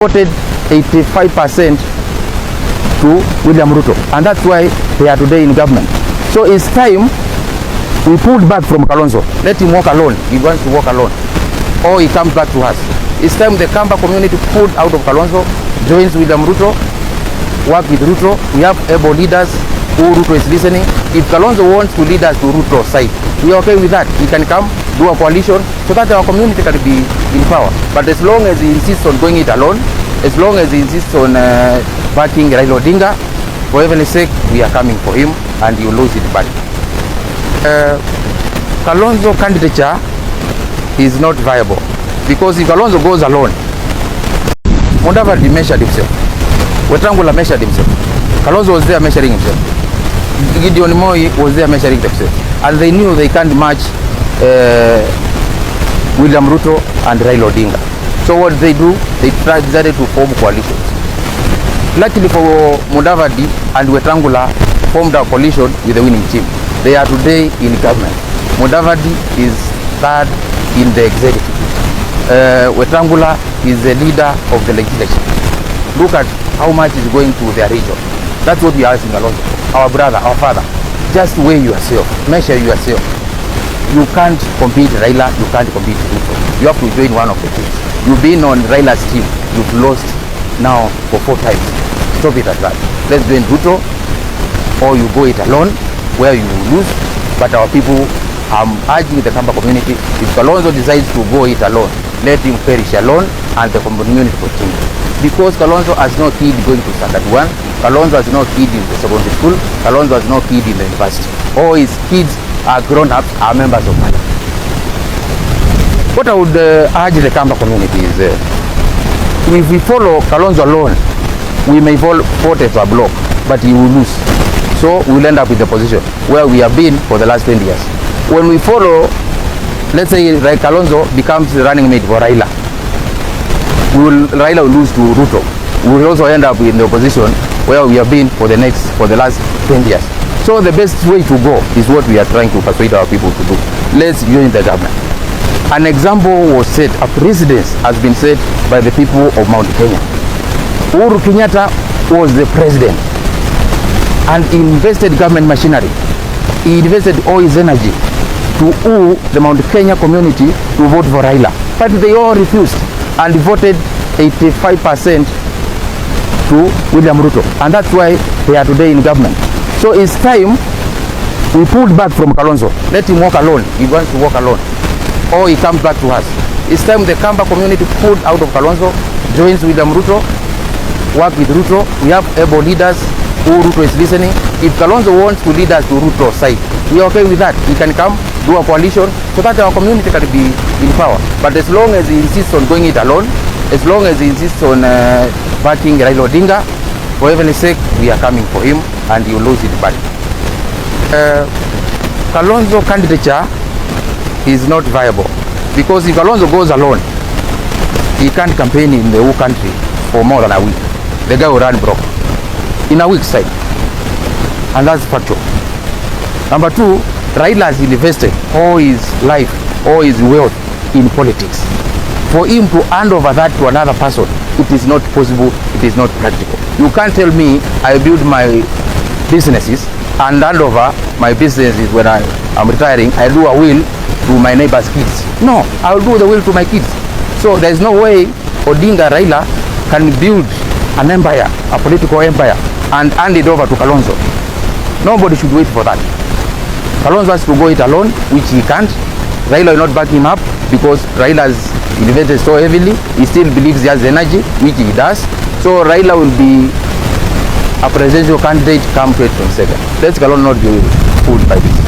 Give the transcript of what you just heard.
voted 85% to William Ruto, and that's why they are today in government. So it's time we pulled back from Kalonzo. Let him walk alone. He wants to walk alone, or he comes back to us. It's time the Kamba community pulled out of Kalonzo, joins William Ruto, work with Ruto. We have able leaders who Ruto is listening. If Kalonzo wants to lead us to Ruto's side, we are okay with that. He can come, do a coalition, so that our community can be in power. But as long as he insists on going it alone, as long as he insists on backing Raila Odinga, for heaven's sake, we are coming for him, and he will lose it back. Kalonzo candidature is not viable, because if Kalonzo goes alone, Mudavadi measured himself, Wetangula measured himself, Kalonzo was there measuring himself, Gideon Moi was there measuring themselves, and they knew they can't match William Ruto and Raila Odinga. So what they do, they decided to form coalitions. Luckily for Mudavadi and Wetangula formed a coalition with the winning team. They are today in government. Mudavadi is third in the executive. Wetangula is the leader of the legislature. Look at how much is going to their region. That's what we are asking Kalonzo, our brother, our father. Just weigh yourself, measure yourself. You can't compete Raila, you can't compete Ruto. You have to join one of the teams. You've been on Raila's team, you've lost now for 4 times. Stop it at that. Let's join Ruto, or you go it alone, where you lose. But our people, I'm urging the Kamba community, if Kalonzo decides to go it alone, let him perish alone, and the community continue. Because Kalonzo has no kid going to standard 1, Kalonzo has no kid in the secondary school, Kalonzo has no kid in the university. All his kids are grown-ups, are members of parliament. What I would urge the Kamba community is, if we follow Kalonzo alone, we may vote as a block, but he will lose. So we'll end up with the position where we have been for the last 20 years. When we follow, let's say Kalonzo becomes the running mate for Raila, Raila will lose to Ruto. We will also end up in the opposition where we have been for the last 20 years. So the best way to go is what we are trying to persuade our people to do. Let's join the government. An example was set, a precedence has been set by the people of Mount Kenya. Uhuru Kenyatta was the president and invested government machinery. He invested all his energy to woo the Mount Kenya community to vote for Raila. But they all refused and voted 85% to William Ruto. And that's why they are today in government. So it's time we pulled back from Kalonzo. Let him walk alone. He wants to walk alone, or he comes back to us. It's time the Kamba community pulled out of Kalonzo, joins William Ruto, work with Ruto. We have able leaders who Ruto is listening. If Kalonzo wants to lead us to Ruto's side, we are okay with that. He can come, do a coalition, so that our community can be in power. But as long as he insists on going it alone, as long as he insists on backing Raila Odinga, for heaven's sake, we are coming for him, and he will lose it back. Kalonzo candidature is not viable, because if Kalonzo goes alone, he can't campaign in the whole country for more than a week. The guy will run broke in a week's time, and that's factual. Number 2, Raila has invested all his life, all his wealth in politics. For him to hand over that to another person, it is not possible, it is not practical. You can't tell me I build my businesses and hand over my businesses when I'm retiring. I do a will to my neighbor's kids. No, I will do the will to my kids. So there's no way Odinga Raila can build an empire, a political empire, and hand it over to Kalonzo. Nobody should wait for that. Kalonzo has to go it alone, which he can't. Raila will not back him up, because Raila has invested so heavily. He still believes he has energy, which he does. So Raila will be a presidential candidate come 2027. Let's Kalonzo not be fooled by this.